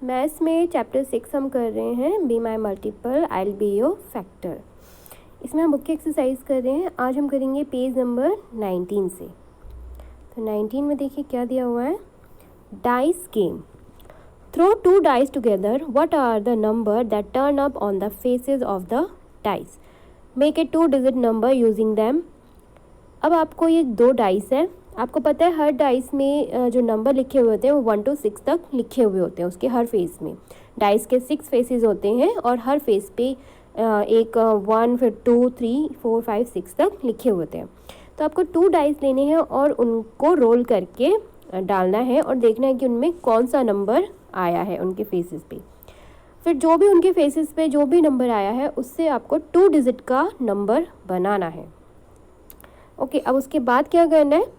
Maths में chapter 6 हम कर रहे हैं be my multiple I will be your factor. इसमें हम बुक की एक्सरसाइज कर रहे हैं। आज हम करेंगे पेज नंबर 19 से। तो 19 में देखिए क्या दिया हुआ है, dice game. Throw 2 dice together, what are the number that turn up on the faces of the dice, make a 2 digit number using them. अब आपको ये 2 डाइस है, आपको पता है हर डाइस में जो नंबर लिखे हुए होते हैं वो 1 to 6 तक लिखे हुए होते हैं। उसके हर फेस में डाइस के 6 फेसेस होते हैं और हर फेस पे एक 1 फिर 2 3 4 5 6 तक लिखे हुए होते हैं। तो आपको 2 डाइस लेने हैं और उनको रोल करके डालना है और देखना है कि उनमें कौन सा नंबर आया है उनके फेसेस पे। फिर जो भी उनके फेसेस पे जो भी नंबर आया है उससे आपको 2 डिजिट का नंबर बनाना है। ओके, अब उसके बाद क्या करना है,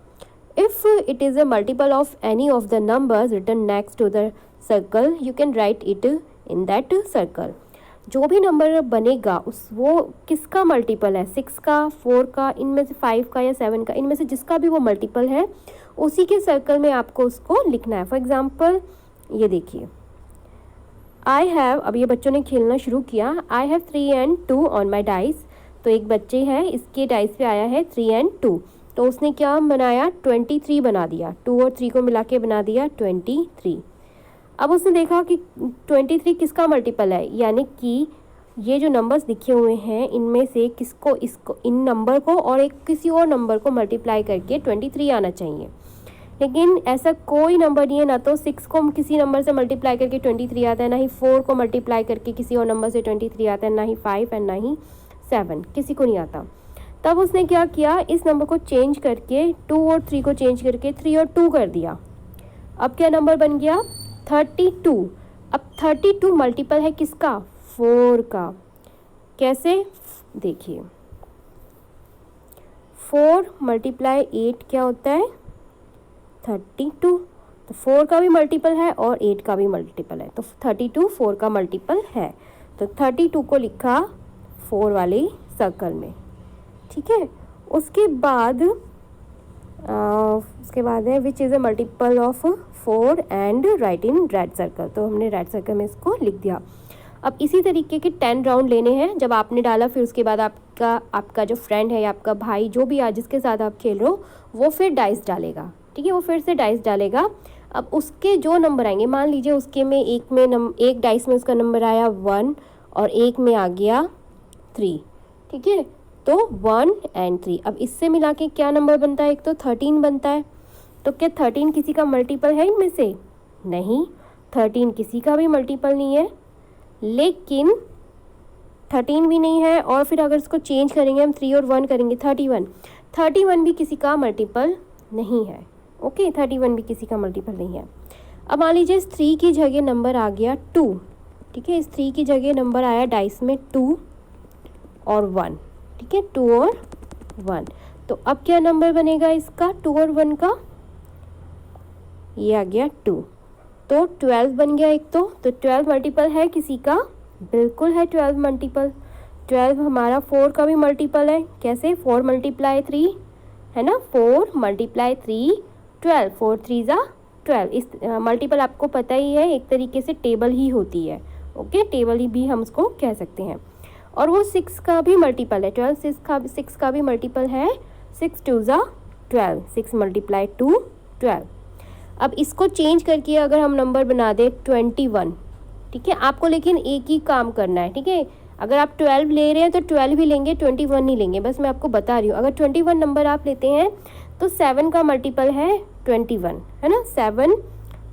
if it is a multiple of any of the numbers written next to the circle, you can write it in that circle। जो भी नंबर बनेगा उस वो किसका मल्टीपल है, 6 का, 4 का, इनमें से 5 का या 7 का, इनमें से जिसका भी वो मल्टीपल है उसी के सर्कल में आपको उसको लिखना है। फॉर एग्जाम्पल ये देखिए, आई हैव, अब ये बच्चों ने खेलना शुरू किया, I have 3 and 2 on my dice. तो एक बच्चे हैं, इसके डाइस पे आया है 3 and 2, तो उसने क्या बनाया, 23 बना दिया। 2 और 3 को मिला के बना दिया 23। अब उसने देखा कि 23 किसका मल्टीपल है, यानी कि ये जो नंबर्स लिखे हुए हैं इनमें से किसको, इसको, इन नंबर को और एक किसी और नंबर को मल्टीप्लाई करके 23 आना चाहिए। लेकिन ऐसा कोई नंबर नहीं है, ना तो 6 को किसी नंबर से मल्टीप्लाई करके 23 आता है, ना ही 4 को मल्टीप्लाई करके किसी और नंबर से 23 आता है, ना ही 5 एंड ना ही 7, किसी को नहीं आता। तब उसने क्या किया, इस नंबर को चेंज करके 2 और 3 को चेंज करके 3 और 2 कर दिया। अब क्या नंबर बन गया, 32। अब 32 मल्टीपल है किसका, 4 का। कैसे, देखिए 4 मल्टीप्लाई 8 क्या होता है, 32। तो 4 का भी मल्टीपल है और 8 का भी मल्टीपल है, तो 32 4 का मल्टीपल है। तो 32 को लिखा 4 वाले सर्कल में, ठीक है। उसके बाद है which is a multiple of 4 and right in red circle. तो हमने रेड सर्कल में इसको लिख दिया। अब इसी तरीके के 10 राउंड लेने हैं। जब आपने डाला फिर उसके बाद आपका जो फ्रेंड है या आपका भाई जो भी जिसके साथ आप खेल रहे हो वो फिर डाइस डालेगा, ठीक है, वो फिर से डाइस डालेगा। अब उसके जो नंबर आएंगे, मान लीजिए उसके में एक डाइस में उसका नंबर आया 1 और एक में आ गया 3, ठीक है, तो 1 and 3। अब इससे मिला के क्या नंबर बनता है, एक तो 13 बनता है। तो क्या 13 किसी का मल्टीपल है इनमें से, नहीं, 13 किसी का भी मल्टीपल नहीं है। लेकिन 13 भी नहीं है और फिर अगर इसको चेंज करेंगे हम 3 और 1 करेंगे 31 भी किसी का मल्टीपल नहीं है। ओके, 31 भी किसी का मल्टीपल नहीं है। अब मान लीजिए इस 3 की जगह नंबर आ गया 2, ठीक है, इस 3 की जगह नंबर आया डाइस में 2 और 1, ठीक है, 2 और 1। तो अब क्या नंबर बनेगा इसका, 2 और 1 का, ये आ गया 2, तो 12 बन गया एक। तो 12 मल्टीपल है किसी का, बिल्कुल है 12 मल्टीपल। 12 हमारा 4 का भी मल्टीपल है। कैसे, 4 मल्टीप्लाई 3 है ना, 4 मल्टीप्लाई 3 12, 4 3 ज़ा 12। इस मल्टीपल आपको पता ही है, एक तरीके से टेबल ही होती है। ओके, टेबल ही भी हम उसको कह सकते हैं। और वो 6 का भी मल्टीपल है, 12 6 का भी मल्टीपल है, 6 2 ज़ा 12, 6 मल्टीप्लाई 2 12। अब इसको चेंज करके अगर हम नंबर बना दें 21, ठीक है, आपको लेकिन एक ही काम करना है, ठीक है। अगर आप 12 ले रहे हैं तो 12 ही लेंगे, 21 नहीं लेंगे, बस मैं आपको बता रही हूँ। अगर 21 नंबर आप लेते हैं तो 7 का मल्टीपल है 21, है ना,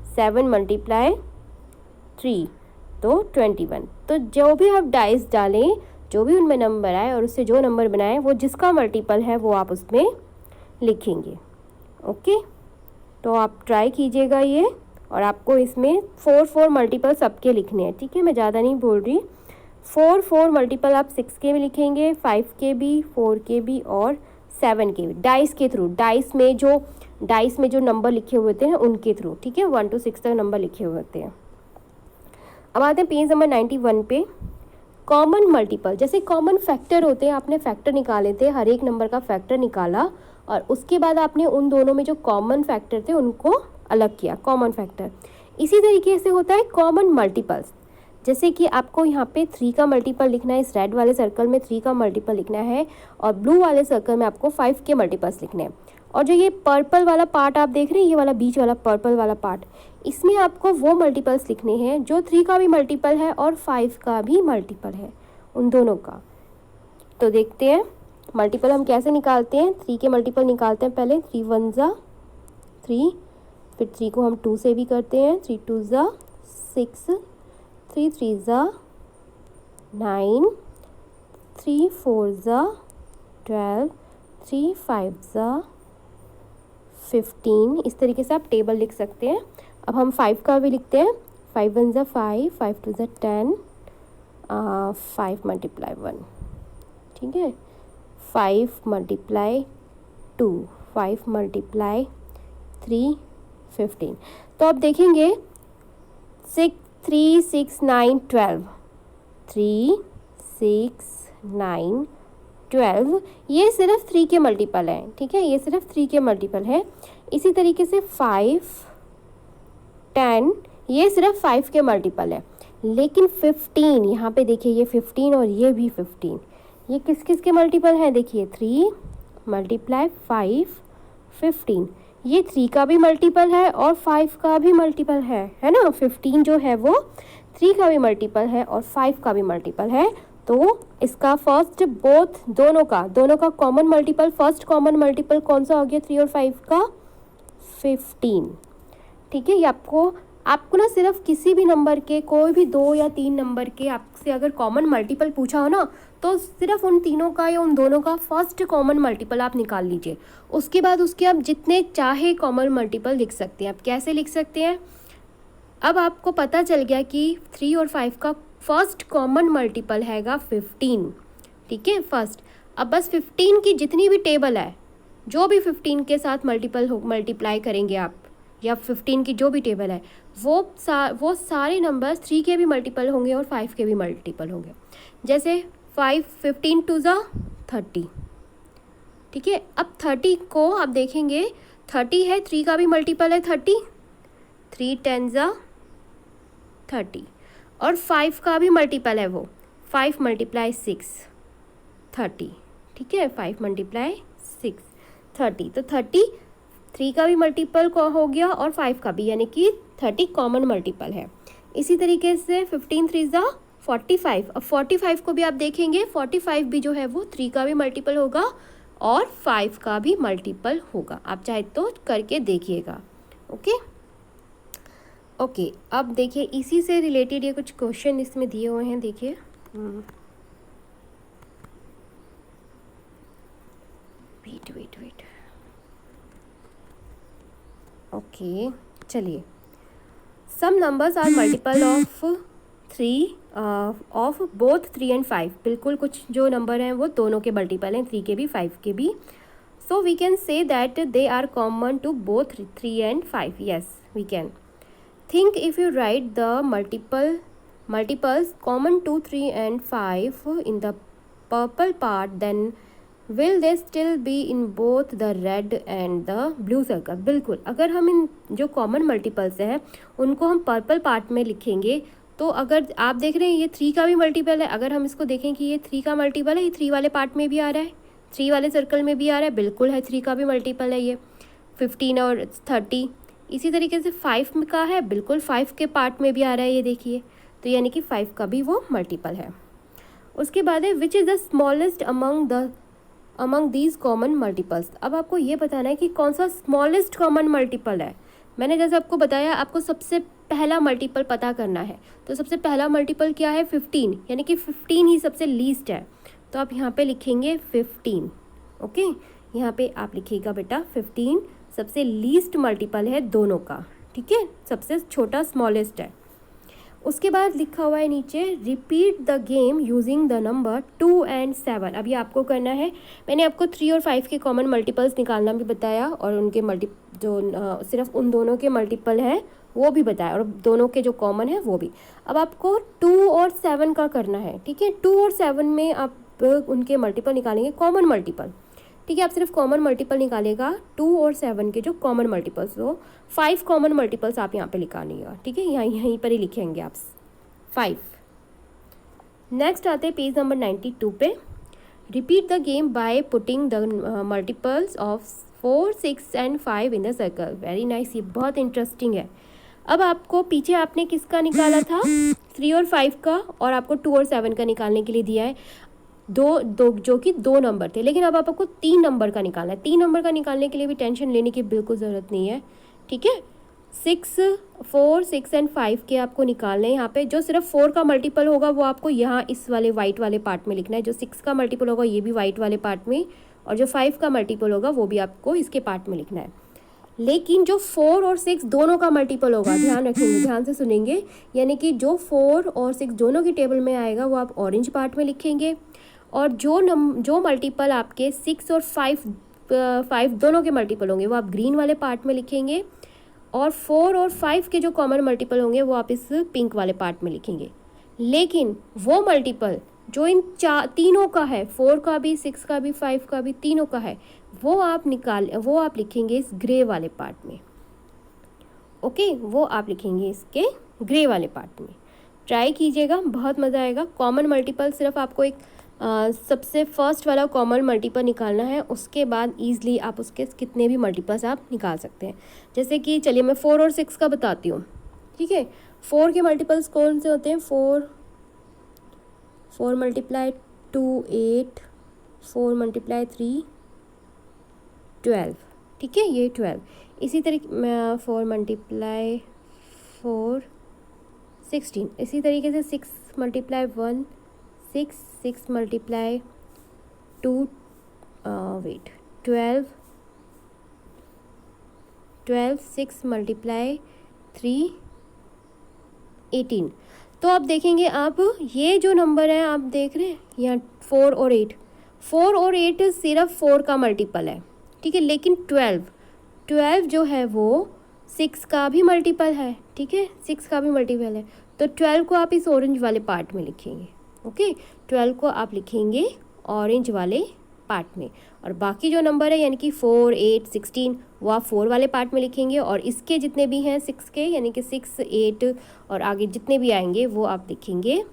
7 मल्टीप्लाई 3 तो 21। तो जो भी आप डाइस डालें, जो भी उनमें नंबर आए और उससे जो नंबर बनाए वो जिसका मल्टीपल है वो आप उसमें लिखेंगे। ओके, तो आप ट्राई कीजिएगा ये, और आपको इसमें 4 मल्टीपल सबके लिखने हैं, ठीक है, मैं ज़्यादा नहीं बोल रही। 4 मल्टीपल आप 6 के भी लिखेंगे, 5 के भी, 4 के भी और 7 के भी, डाइस के थ्रू, डाइस में जो नंबर लिखे हुए होते हैं उनके थ्रू, ठीक है, 1 to 6 तक नंबर लिखे हुए होते हैं। अब आते हैं पेज नंबर 91 पे। कॉमन मल्टीपल, जैसे कॉमन फैक्टर होते हैं, आपने फैक्टर निकाले थे, हर एक नंबर का फैक्टर निकाला और उसके बाद आपने उन दोनों में जो कॉमन फैक्टर थे उनको अलग किया, कॉमन फैक्टर। इसी तरीके से होता है कॉमन मल्टीपल्स, जैसे कि आपको यहाँ पे 3 का मल्टीपल लिखना है, इस रेड वाले सर्कल में 3 का मल्टीपल लिखना है और ब्लू वाले सर्कल में आपको 5 के मल्टीपल्स लिखने हैं। और जो ये पर्पल वाला पार्ट आप देख रहे हैं, ये वाला बीच वाला पर्पल वाला पार्ट, इसमें आपको वो मल्टीपल्स लिखने हैं जो 3 का भी मल्टीपल है और 5 का भी मल्टीपल है, उन दोनों का। तो देखते हैं मल्टीपल हम कैसे निकालते हैं। 3 के मल्टीपल निकालते हैं पहले, 3 1 ज़ा 3, फिर 3 को हम 2 से भी करते हैं, 3 2 ज़ा 6, 3 3 ज़ा 9, 3 4 ज़ा 12, 3 5 ज़ा 15। इस तरीके से आप टेबल लिख सकते हैं। अब हम 5 का भी लिखते हैं, 5 1 ज़ा 5, 5 2 ज़ा 10, 5 मल्टीप्लाई 1, ठीक है, 5 मल्टीप्लाई 2, 5 मल्टीप्लाई 3, 15। तो अब देखेंगे 6 3 6 9 12, 3 6 9 12, ये सिर्फ 3 के मल्टीपल है, ठीक है, ये सिर्फ 3 के मल्टीपल है। इसी तरीके से 5 10, ये सिर्फ 5 के मल्टीपल है। लेकिन 15, यहाँ पे देखिए ये 15 और ये भी 15, ये किस किस के मल्टीपल हैं, देखिए 3 मल्टीप्लाई 5 15, ये 3 का भी मल्टीपल है और 5 का भी मल्टीपल है ना। 15 जो है वो 3 का भी मल्टीपल है और 5 का भी मल्टीपल है। तो इसका फर्स्ट बोथ दोनों का common multiple, first common multiple कौन सा हो गया 3 और 5 का, 15, ठीक है। ये आपको ना सिर्फ किसी भी नंबर के, कोई भी 2 या 3 नंबर के आपसे अगर कॉमन मल्टीपल पूछा हो ना, तो सिर्फ उन तीनों का या उन दोनों का फर्स्ट कॉमन मल्टीपल आप निकाल लीजिए। उसके बाद उसके आप जितने चाहे कॉमन मल्टीपल लिख सकते हैं। आप कैसे लिख सकते हैं, अब आपको पता चल गया कि 3 और 5 का फर्स्ट कॉमन मल्टीपल हैगा 15, ठीक है, फर्स्ट। अब बस 15 की जितनी भी टेबल है, जो भी 15 के साथ मल्टीप्लाई करेंगे आप, या 15 की जो भी टेबल है, वो सारे नंबर्स 3 के भी मल्टीपल होंगे और 5 के भी मल्टीपल होंगे। जैसे 15 2 ज़ा 30, ठीक है। अब 30 को आप देखेंगे, 30 है, 3 का भी मल्टीपल है 30, 3 10 ज़ा 30, और 5 का भी मल्टीपल है वो, 5 मल्टीप्लाई 6 30, ठीक है, 5 मल्टीप्लाई 6 30। तो 30 3 का भी मल्टीपल हो गया और 5 का भी, यानी कि 30 कॉमन मल्टीपल है। इसी तरीके से 15 3 ज़ा 45। अब 45 को भी आप देखेंगे, 45 भी जो है वो 3 का भी मल्टीपल होगा और 5 का भी मल्टीपल होगा। आप चाहे तो करके देखिएगा। ओके, अब देखिए इसी से रिलेटेड ये कुछ क्वेश्चन इसमें दिए हुए हैं, देखिए। वेट ओके, चलिए। Some numbers are multiple of 3 of both 3 and 5। बिल्कुल कुछ जो नंबर हैं वो दोनों के मल्टीपल हैं, 3 के भी 5 के भी। So we can say that they are common to both 3 and 5। Yes, we can think if you write the multiples common to 3 and 5 in the purple part, then will they still be in both the red and the blue circle। बिल्कुल, अगर हम इन जो common multiples हैं उनको हम purple part में लिखेंगे, तो अगर आप देख रहे हैं ये 3 का भी मल्टीपल है, अगर हम इसको देखें कि ये 3 का मल्टीपल है, ये 3 वाले पार्ट में भी आ रहा है, 3 वाले सर्कल में भी आ रहा है, बिल्कुल है, 3 का भी मल्टीपल है ये 15 और 30। इसी तरीके से 5 का है, बिल्कुल 5 के पार्ट में भी आ रहा है, ये देखिए, तो यानी कि 5 का भी वो मल्टीपल है। उसके बाद है which is the smallest among these common multiples. अब आपको ये बताना है कि कौन सा स्मॉलेस्ट कॉमन मल्टीपल है। मैंने जैसे आपको बताया, आपको सबसे पहला मल्टीपल पता करना है, तो सबसे पहला मल्टीपल क्या है 15, यानी कि 15 ही सबसे लीस्ट है, तो आप यहाँ पे लिखेंगे 15। ओके, यहाँ पे आप लिखिएगा बेटा 15 सबसे लीस्ट मल्टीपल है दोनों का, ठीक है, सबसे छोटा स्मॉलेस्ट है। उसके बाद लिखा हुआ है नीचे repeat the game using the number 2 and 7। अब ये आपको करना है। मैंने आपको 3 और 5 के कॉमन मल्टीपल्स निकालना भी बताया और उनके सिर्फ उन दोनों के मल्टीपल हैं वो भी बताया, और दोनों के जो कॉमन है वो भी। अब आपको 2 और 7 का करना है, ठीक है। 2 और 7 में आप उनके मल्टीपल निकालेंगे, कॉमन मल्टीपल। ठीक है। आप सिर्फ कॉमन मल्टीपल निकालेगा 2 और 7 के जो कॉमन मल्टीपल्स हो, 5 कॉमन मल्टीपल्स आप यहाँ पे निकालिएगा, ठीक है। यहीं पर ही लिखेंगे आप 5। नेक्स्ट आते हैं पेज नंबर 92 पे। Repeat the game by putting the multiples of 4, 6 and 5 in the circle. Very nice, ये बहुत इंटरेस्टिंग है। अब आपको पीछे आपने किसका निकाला था, 3 और 5 का, और आपको 2 और 7 का निकालने के लिए दिया है दो जो कि 2 नंबर थे, लेकिन अब आपको 3 नंबर का निकालना है। 3 नंबर का निकालने के लिए भी टेंशन लेने की बिल्कुल ज़रूरत नहीं है, ठीक है। 4, 6 एंड 5 के आपको निकालने हैं। यहाँ पे जो सिर्फ 4 का मल्टीपल होगा वो आपको यहाँ इस वाले वाइट वाले पार्ट में लिखना है, जो 6 का मल्टीपल होगा ये भी वाइट वाले पार्ट में, और जो 5 का मल्टीपल होगा वो भी आपको इसके पार्ट में लिखना है। लेकिन जो 4 और 6 दोनों का मल्टीपल होगा, ध्यान रखेंगे, ध्यान से सुनेंगे, यानी कि जो 4 और 6 दोनों की टेबल में आएगा वो आप ऑरेंज पार्ट में लिखेंगे, और जो मल्टीपल आपके 6 और 5 दोनों के मल्टीपल होंगे वो आप ग्रीन वाले पार्ट में लिखेंगे, और 4 और 5 के जो कॉमन मल्टीपल होंगे वो आप इस पिंक वाले पार्ट में लिखेंगे। लेकिन वो मल्टीपल जो इन तीनों का है, 4 का भी, 6 का भी, 5 का भी, तीनों का है, वो आप लिखेंगे इस ग्रे वाले पार्ट में, ओके। वो आप लिखेंगे इसके ग्रे वाले पार्ट में। ट्राई कीजिएगा, बहुत मज़ा आएगा। कॉमन मल्टीपल सिर्फ आपको एक सबसे फर्स्ट वाला कॉमन मल्टीपल निकालना है, उसके बाद ईजिली आप उसके कितने भी मल्टीपल्स आप निकाल सकते हैं। जैसे कि चलिए मैं 4 और 6 का बताती हूँ, ठीक है। 4 के मल्टीपल्स कौन से होते हैं, 4 मल्टीप्लाई 2 8, 4 मल्टीप्लाई 3 12, ठीक है, ये 12। इसी तरीके 4 मल्टीप्लाई 4 16, इसी तरीके से 6 मल्टीप्लाई 1 6, 6 मल्टीप्लाई 2 12, 6 मल्टीप्लाई 3 18। तो आप देखेंगे, आप ये जो नंबर है आप देख रहे हैं यहाँ 4 और 8 सिर्फ 4 का मल्टीपल है, ठीक है। लेकिन 12 जो है वो 6 का भी मल्टीपल है, ठीक है, 6 का भी मल्टीपल है। तो 12 को आप इस ऑरेंज वाले पार्ट में लिखेंगे, ओके। 12 को आप लिखेंगे ऑरेंज वाले पार्ट में, और बाकी जो नंबर है यानी कि 4, 8, 16 वो आप 4 वाले पार्ट में लिखेंगे, और इसके जितने भी हैं 6 के यानी कि 6, 8 और आगे जितने भी आएंगे वो आप लिखेंगे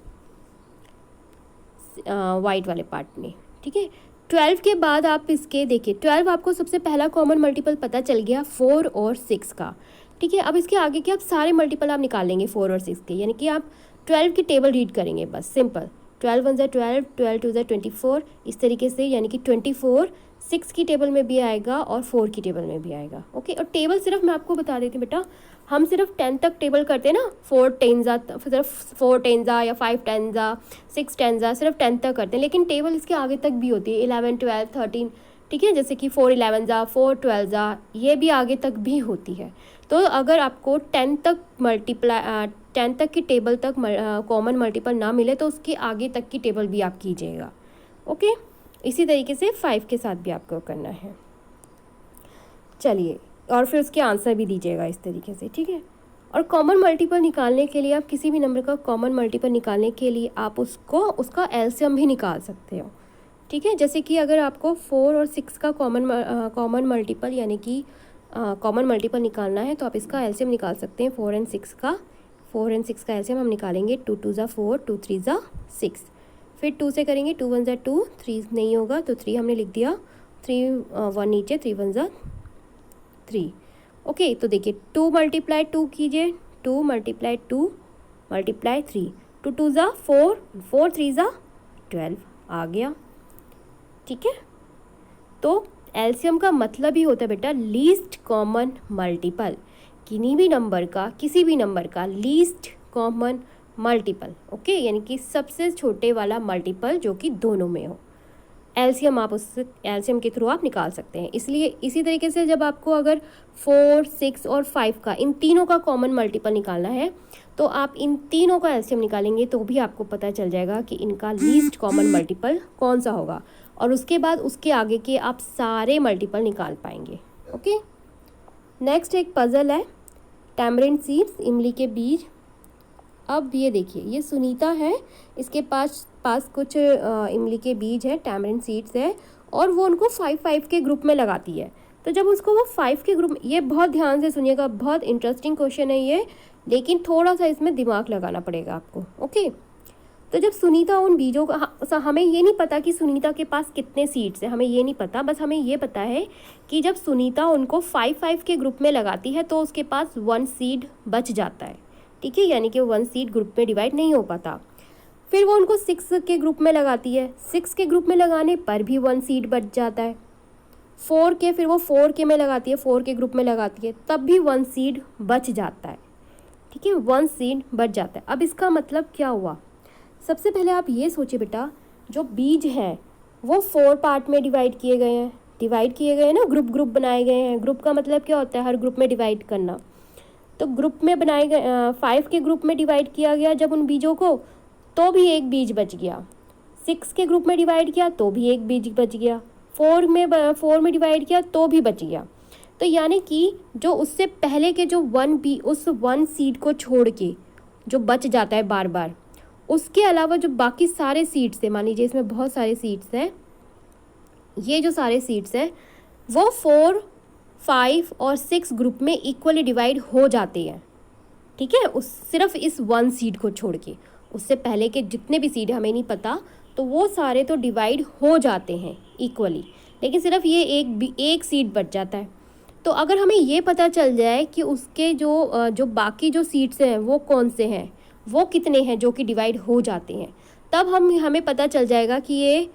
वाइट वाले पार्ट में, ठीक है। 12 के बाद आप इसके देखिए, 12 आपको सबसे पहला कॉमन मल्टीपल पता चल गया 4 और 6 का, ठीक है। अब इसके आगे के आप सारे मल्टीपल आप निकाल लेंगे 4 और 6 के, यानी कि आप 12 की टेबल रीड करेंगे, बस सिंपल। 12 1 12, 12 2 24, इस तरीके से, यानी कि 24 6 की टेबल में भी आएगा और 4 की टेबल में भी आएगा, ओके। और टेबल सिर्फ मैं आपको बता देती हूँ बेटा, हम सिर्फ 10 तक टेबल करते हैं ना, 4 10 सिर्फ 4 10 या 5 10 6 10 सिर्फ 10 तक करते हैं, लेकिन टेबल इसके आगे तक भी होती है, 11 12 13, ठीक है। जैसे कि 4 11 4 12 ये भी आगे तक भी होती है। तो अगर आपको 10 तक की टेबल तक कॉमन मल्टीपल ना मिले तो उसके आगे तक की टेबल भी आप कीजिएगा, ओके। इसी तरीके से 5 के साथ भी आपको करना है। चलिए, और फिर उसके आंसर भी दीजिएगा इस तरीके से, ठीक है। और कॉमन मल्टीपल निकालने के लिए, आप किसी भी नंबर का कॉमन मल्टीपल निकालने के लिए आप उसका एलसीएम भी निकाल सकते हो, ठीक है। जैसे कि अगर आपको 4 और 6 का कॉमन मल्टीपल यानी कि कॉमन मल्टीपल निकालना है तो आप इसका एलसीएम निकाल सकते हैं 4 और 6 का। 4 और 6 का एलसीएम हम निकालेंगे, 2 2 4, 2 3 6, फिर 2 से करेंगे, 2 1 2, 3 नहीं होगा तो 3 हमने लिख दिया, 3 1 नीचे, 3 1 3, ओके। तो देखिए 2 मल्टीप्लाई 2 कीजिए, 2 मल्टीप्लाई 2 मल्टीप्लाई 3, 2 2 4, 4 3 12 आ गया, ठीक है। तो एलसीएम का मतलब ही होता है बेटा लीस्ट कॉमन मल्टीपल, किसी भी नंबर का लीस्ट कॉमन मल्टीपल, ओके, यानी कि सबसे छोटे वाला मल्टीपल जो कि दोनों में हो। एलसीएम आप उस एलसीएम के थ्रू आप निकाल सकते हैं। इसलिए इसी तरीके से जब आपको अगर 4 6 और 5 का इन तीनों का कॉमन मल्टीपल निकालना है तो आप इन तीनों का एलसीएम निकालेंगे तो भी आपको पता चल जाएगा कि इनका लीस्ट कॉमन मल्टीपल कौन सा होगा, और उसके बाद उसके आगे के आप सारे मल्टीपल निकाल पाएंगे, ओके। नेक्स्ट एक पजल है, टैमरिंड सीड्स, इमली के बीज। अब ये देखिए, ये सुनीता है, इसके पास कुछ इमली के बीज है, टैमरिंड सीड्स है, और वो उनको 5-5 के ग्रुप में लगाती है। तो जब उसको वो 5 के ग्रुप, ये बहुत ध्यान से सुनिएगा, बहुत इंटरेस्टिंग क्वेश्चन है ये, लेकिन थोड़ा सा इसमें दिमाग लगाना पड़ेगा आपको। ओके, तो जब सुनीता उन बीजों का, हमें ये नहीं पता कि सुनीता के पास कितने सीड्स हैं, हमें ये नहीं पता, बस हमें ये पता है कि जब सुनीता उनको 5-5 के ग्रुप में लगाती है तो उसके पास 1 सीड बच जाता है। ठीक है, यानी कि 1 सीड ग्रुप में डिवाइड नहीं हो पाता। फिर वो उनको 6 के ग्रुप में लगाती है, 6 के ग्रुप में लगाने पर भी 1 सीड बच जाता है। 4 के, फिर वो 4 के में लगाती है, 4 के ग्रुप में लगाती है, तब भी 1 सीड बच जाता है। ठीक है, 1 सीड बच जाता है। अब इसका मतलब क्या हुआ? सबसे पहले आप ये सोचिए बेटा, जो बीज हैं वो 4 पार्ट में डिवाइड किए गए हैं ना, ग्रुप ग्रुप बनाए गए हैं। ग्रुप का मतलब क्या होता है? हर ग्रुप में डिवाइड करना। तो ग्रुप में बनाए गए 5 के ग्रुप में डिवाइड किया गया जब उन बीजों को, तो भी एक बीज बच गया। 6 के ग्रुप में डिवाइड किया तो भी एक बीज बच गया। 4 में डिवाइड किया तो भी बच गया। तो यानी कि जो उससे पहले के जो 1 सीड को छोड़ के जो बच जाता है बार बार, उसके अलावा जो बाकी सारे सीड्स हैं, मान लीजिए इसमें बहुत सारे सीड्स हैं, ये जो सारे सीड्स हैं वो 4, 5 और 6 ग्रुप में इक्वली डिवाइड हो जाते हैं। ठीक है, उस सिर्फ इस 1 सीड को छोड़ के, उससे पहले के जितने भी सीड हमें नहीं पता, तो वो सारे तो डिवाइड हो जाते हैं इक्वली, लेकिन सिर्फ ये एक सीड बच जाता है। तो अगर हमें ये पता चल जाए कि उसके जो बाकी जो सीड्स हैं वो कौन से हैं, वो कितने हैं जो कि डिवाइड हो जाते हैं, तब हमें पता चल जाएगा कि ये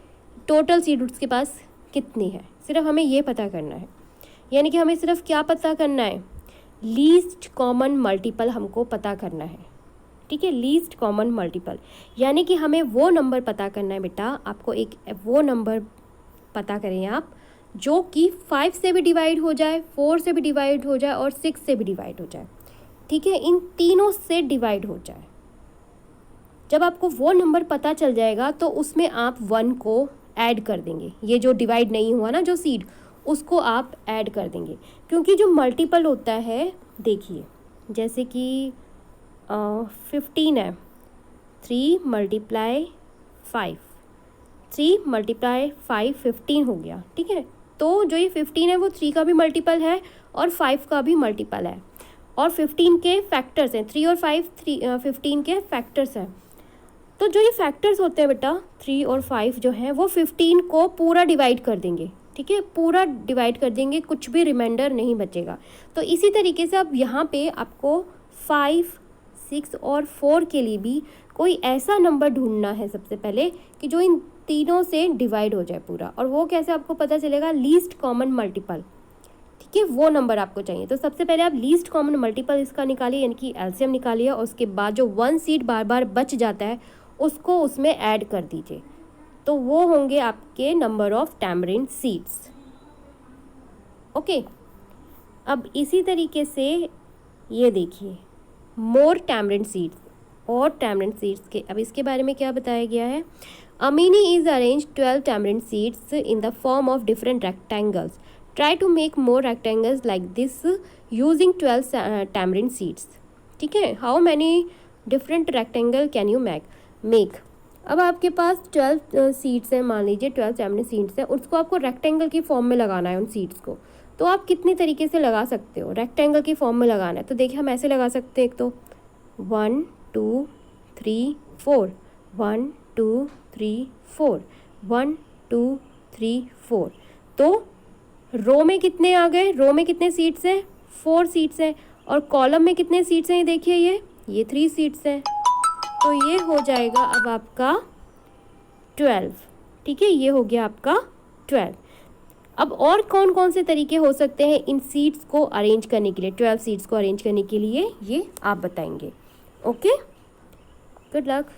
टोटल सीड उसके पास कितनी है। सिर्फ हमें ये पता करना है, यानी कि हमें सिर्फ क्या पता करना है? लीस्ट कॉमन मल्टीपल हमको पता करना है। ठीक है, लीस्ट कॉमन मल्टीपल, यानी कि हमें वो नंबर पता करना है बेटा। आपको एक वो नंबर पता करें आप जो कि 5 से भी डिवाइड हो जाए, 4 से भी डिवाइड हो जाए और 6 से भी डिवाइड हो जाए। ठीक है, इन तीनों से डिवाइड हो जाए। जब आपको वो नंबर पता चल जाएगा तो उसमें आप 1 को ऐड कर देंगे। ये जो डिवाइड नहीं हुआ ना जो सीड, उसको आप ऐड कर देंगे, क्योंकि जो मल्टीपल होता है, देखिए जैसे कि 15 है, 3 × 5, 3 × 5 15 हो गया। ठीक है, तो जो ये 15 है वो 3 का भी मल्टीपल है और 5 का भी मल्टीपल है, और 15 के फैक्टर्स हैं, 3 और 5 15 के फैक्टर्स हैं। तो जो ये फैक्टर्स होते हैं बेटा 3 और 5 जो हैं, वो 15 को पूरा डिवाइड कर देंगे। ठीक है, पूरा डिवाइड कर देंगे, कुछ भी रिमाइंडर नहीं बचेगा। तो इसी तरीके से अब यहाँ पे आपको 5, 6 और 4 के लिए भी कोई ऐसा नंबर ढूंढना है सबसे पहले कि जो इन तीनों से डिवाइड हो जाए पूरा। और वो कैसे आपको पता चलेगा? Least common multiple. ठीक है, वो नंबर आपको चाहिए। तो सबसे पहले आप लीस्ट कॉमन मल्टीपल इसका निकालिए, यानी कि एलसीएम निकालिए, और उसके बाद जो 1 सीड बार बार बच जाता है उसको उसमें ऐड कर दीजिए। तो वो होंगे आपके number of tamarind seeds. Okay, अब इसी तरीके से ये देखिए मोर टैमरिंड सीड्स, और टैमरिंड सीड्स के अब इसके बारे में क्या बताया गया है? Ameena is arrange 12 tamarind seeds in the form of different rectangles. Try to make more rectangles like this using 12 tamarind seeds. ठीक है, how many different rectangle can you make? अब आपके पास 12 सीड्स हैं, मान लीजिए 12 टैमरिंड सीड्स हैं, उसको आपको रेक्टेंगल की फॉर्म में लगाना है उन सीड्स को। तो आप कितने तरीके से लगा सकते हो? रेक्टेंगल की फॉर्म में लगाना है तो देखिए हम ऐसे लगा सकते हैं। एक तो 1 2 3 4, 1 2 3 4, 1 2 3 4। तो रो में कितने आ गए? रो में कितने सीड्स हैं? 4 सीड्स हैं। और कॉलम में कितने सीड्स हैं? ये देखिए ये 3 सीड्स हैं। तो ये हो जाएगा अब आपका 12। ठीक है, ये हो गया आपका 12। अब और कौन कौन से तरीके हो सकते हैं इन सीड्स को अरेंज करने के लिए, 12 सीड्स को अरेंज करने के लिए, ये आप बताएंगे। Okay, good luck.